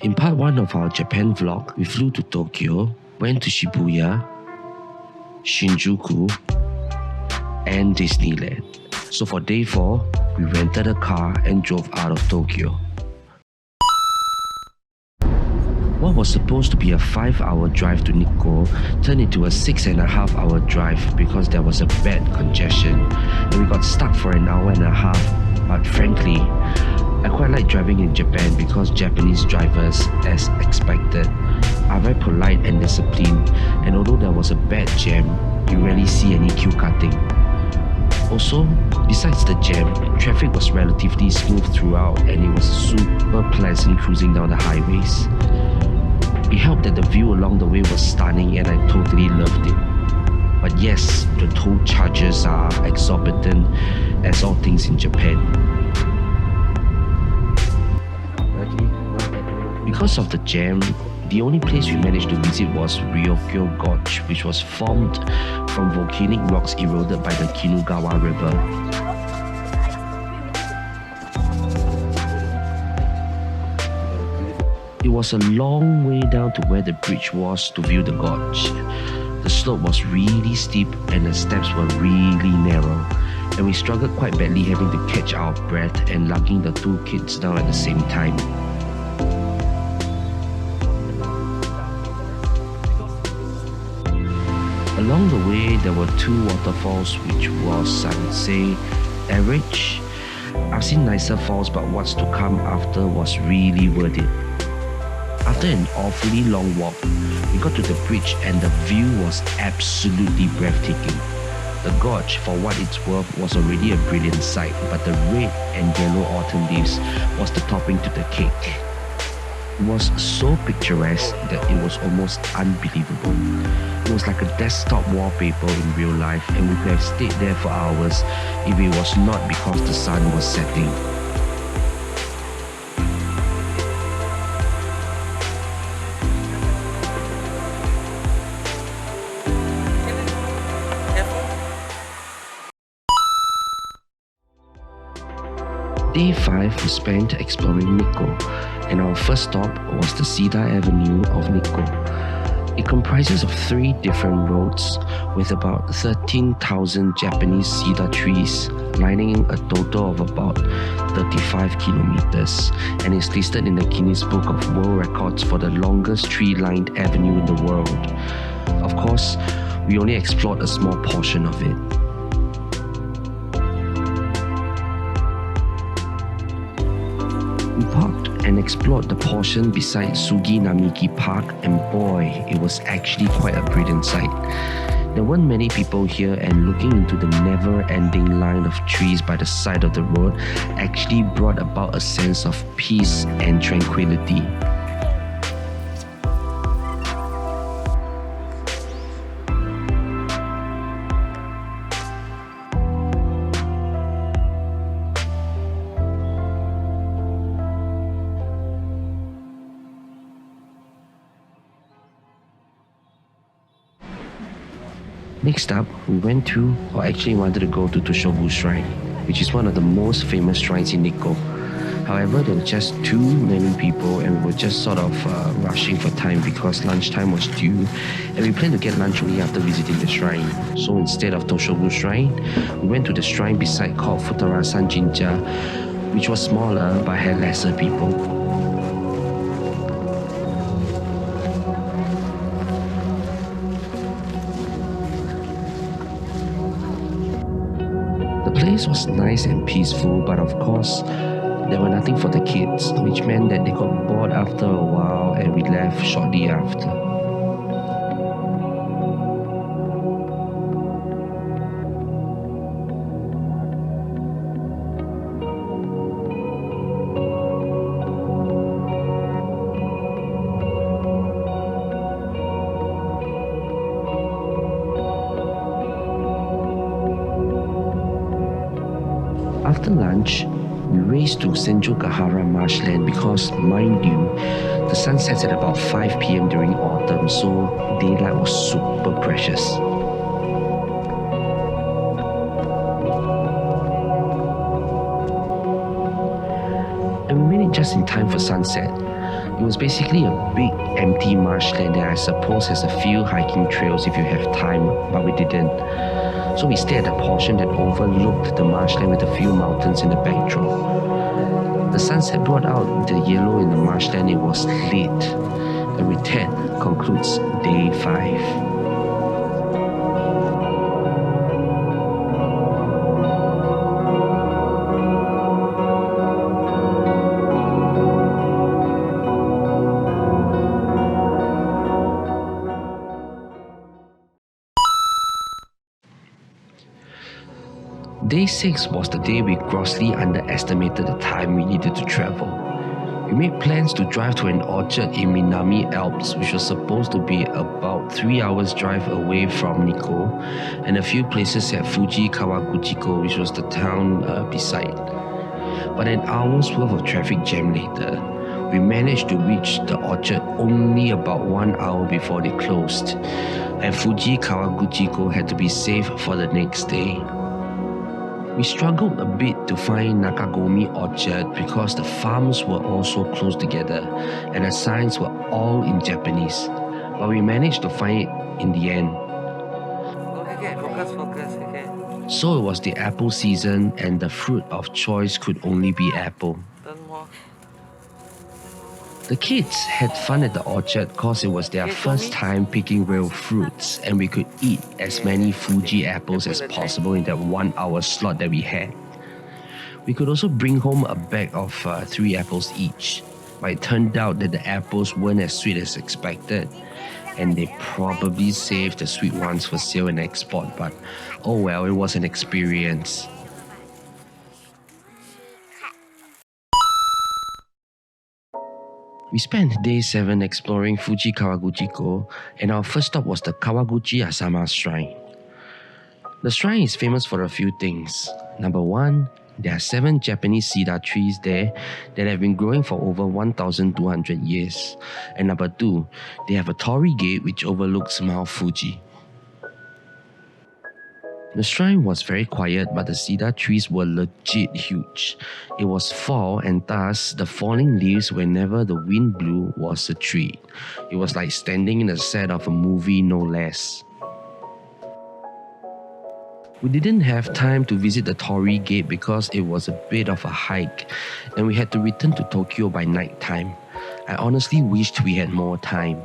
In part 1 of our Japan vlog, we flew to Tokyo, went to Shibuya, Shinjuku, and Disneyland. So for day 4, we rented a car and drove out of Tokyo. What was supposed to be a 5-hour drive to Nikko turned into a 6.5-hour drive because there was a bad congestion and we got stuck for an hour and a half. But frankly, I quite like driving in Japan because Japanese drivers, as expected, are very polite and disciplined, and although there was a bad jam, you rarely see any queue cutting. Also, besides the jam, traffic was relatively smooth throughout and it was super pleasant cruising down the highways. It helped that the view along the way was stunning and I totally loved it. But yes, the toll charges are exorbitant as all things in Japan. Because of the jam, the only place we managed to visit was Ryokyo Gorge, which was formed from volcanic rocks eroded by the Kinugawa River. It was a long way down to where the bridge was to view the gorge. The slope was really steep and the steps were really narrow, and we struggled quite badly having to catch our breath and lugging the 2 kids down at the same time. Along the way, there were 2 waterfalls, which was, I would say, average. I've seen nicer falls, but what's to come after was really worth it. After an awfully long walk, we got to the bridge and the view was absolutely breathtaking. The gorge, for what it's worth, was already a brilliant sight, but the red and yellow autumn leaves was the topping to the cake. It was so picturesque that it was almost unbelievable. It was like a desktop wallpaper in real life, and we could have stayed there for hours if it was not because the sun was setting. Day 5 we spent exploring Nikko, and our first stop was the Cedar Avenue of Nikko. It comprises of 3 different roads with about 13,000 Japanese cedar trees lining a total of about 35 kilometers, and is listed in the Guinness Book of World Records for the longest tree-lined avenue in the world. Of course, we only explored a small portion of it. We parked and explored the portion beside Sugi Namiki Park, and boy, it was actually quite a brilliant sight. There weren't many people here, and looking into the never-ending line of trees by the side of the road actually brought about a sense of peace and tranquility. Next up, we wanted to go to Toshogu Shrine, which is one of the most famous shrines in Nikko. However, there were just too many people and we were just sort of rushing for time because lunchtime was due, and we planned to get lunch only after visiting the shrine. So instead of Toshogu Shrine, we went to the shrine beside called Futarasan Jinja, which was smaller but had lesser people. The place was nice and peaceful, but of course, there were nothing for the kids, which meant that they got bored after a while and we left shortly after. After lunch, we raced to Senjogahara marshland because, mind you, the sun sets at about 5 PM during autumn, so daylight was super precious. And we made it just in time for sunset. It was basically a big empty marshland that I suppose has a few hiking trails if you have time, but we didn't. So we stayed at a portion that overlooked the marshland with a few mountains in the backdrop. The sunset brought out the yellow in the marshland. It was lit. And with that concludes day 5. Day 6 was the day we grossly underestimated the time we needed to travel. We made plans to drive to an orchard in Minami Alps, which was supposed to be about 3 hours drive away from Nikko, and a few places at Fuji Kawaguchiko, which was the town beside. But an hour's worth of traffic jam later, we managed to reach the orchard only about 1 hour before they closed, and Fuji Kawaguchiko had to be saved for the next day. We struggled a bit to find Nakagomi Orchard because the farms were all so close together and the signs were all in Japanese, but we managed to find it in the end. Okay, focus, okay. So it was the apple season and the fruit of choice could only be apple. Turn more. The kids had fun at the orchard cause it was their first time picking real fruits and we could eat as many Fuji apples as possible in that 1 hour slot that we had. We could also bring home a bag of 3 apples each, but it turned out that the apples weren't as sweet as expected and they probably saved the sweet ones for sale and export, but oh well, it was an experience. We spent day 7 exploring Fuji Kawaguchiko, and our first stop was the Kawaguchi Asama Shrine. The shrine is famous for a few things. Number 1, there are 7 Japanese cedar trees there that have been growing for over 1,200 years. And number 2, they have a torii gate which overlooks Mount Fuji. The shrine was very quiet, but the cedar trees were legit huge. It was fall, and thus the falling leaves whenever the wind blew was a treat. It was like standing in a set of a movie, no less. We didn't have time to visit the torii gate because it was a bit of a hike, and we had to return to Tokyo by night time. I honestly wished we had more time.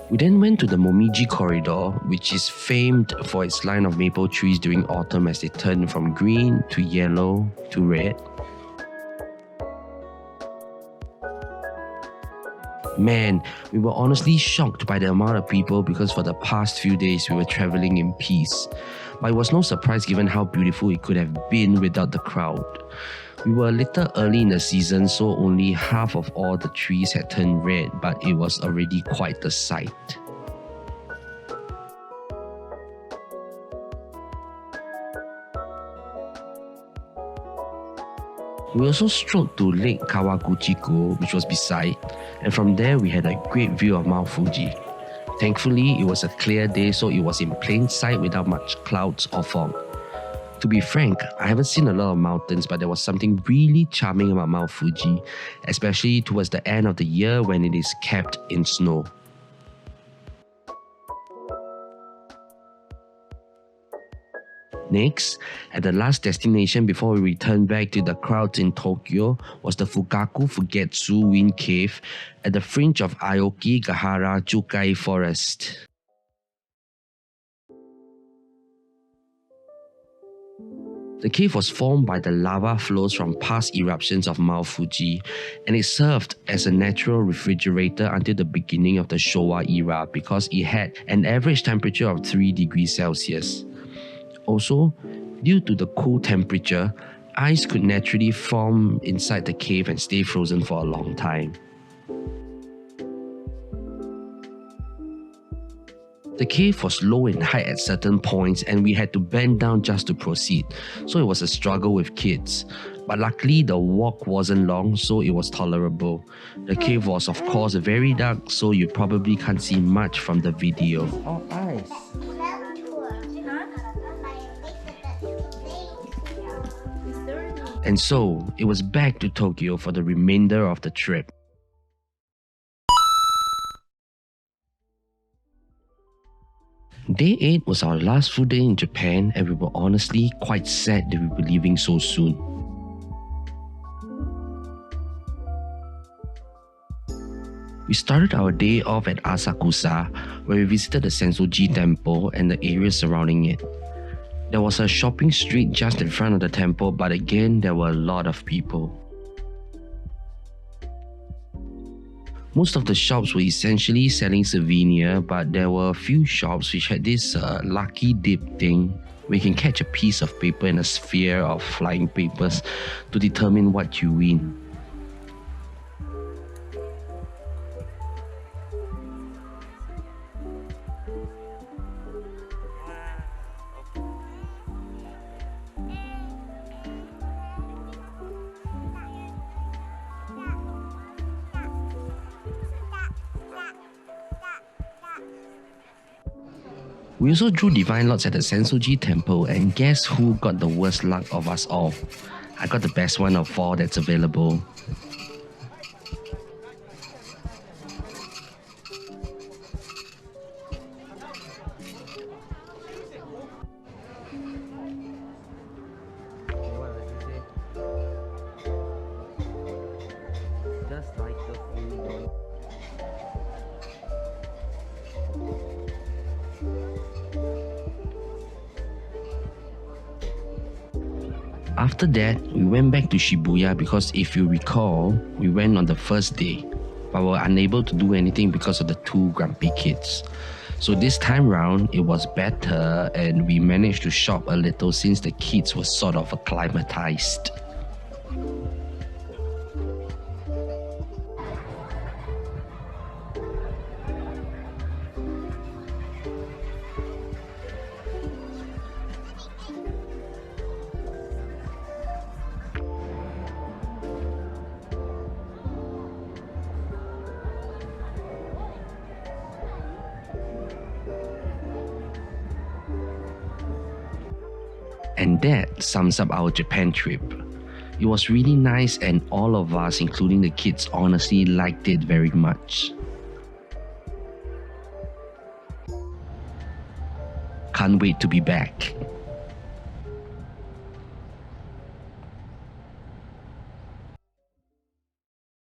We then went to the Momiji corridor, which is famed for its line of maple trees during autumn as they turn from green to yellow to red. Man, we were honestly shocked by the amount of people because for the past few days we were traveling in peace. But it was no surprise given how beautiful it could have been without the crowd. We were a little early in the season, so only half of all the trees had turned red, but it was already quite the sight. We also strolled to Lake Kawaguchiko, which was beside, and from there we had a great view of Mount Fuji. Thankfully, it was a clear day, so it was in plain sight without much clouds or fog. To be frank, I haven't seen a lot of mountains, but there was something really charming about Mount Fuji, especially towards the end of the year when it is capped in snow. Next, at the last destination before we returned back to the crowds in Tokyo was the Fukaku Fugetsu Wind Cave at the fringe of Aoki Gahara Chukai Forest. The cave was formed by the lava flows from past eruptions of Mount Fuji, and it served as a natural refrigerator until the beginning of the Showa era because it had an average temperature of 3 degrees Celsius. Also, due to the cool temperature, ice could naturally form inside the cave and stay frozen for a long time. The cave was low in height at certain points and we had to bend down just to proceed, so it was a struggle with kids. But luckily the walk wasn't long, so it was tolerable. The cave was of course very dark, so you probably can't see much from the video. Oh, ice. And so, it was back to Tokyo for the remainder of the trip. Day 8 was our last full day in Japan, and we were honestly quite sad that we were leaving so soon. We started our day off at Asakusa, where we visited the Sensoji temple and the area surrounding it. There was a shopping street just in front of the temple, but again, there were a lot of people. Most of the shops were essentially selling souvenirs, but there were a few shops which had this lucky dip thing where you can catch a piece of paper in a sphere of flying papers to determine what you win. We also drew divine lots at the Sensoji temple, and guess who got the worst luck of us all? I got the best one of 4 that's available. What does it say? Just like the food. After that, we went back to Shibuya because if you recall, we went on the first day, but were unable to do anything because of the 2 grumpy kids. So this time round, it was better and we managed to shop a little since the kids were sort of acclimatized. And that sums up our Japan trip. It was really nice and all of us, including the kids, honestly liked it very much. Can't wait to be back.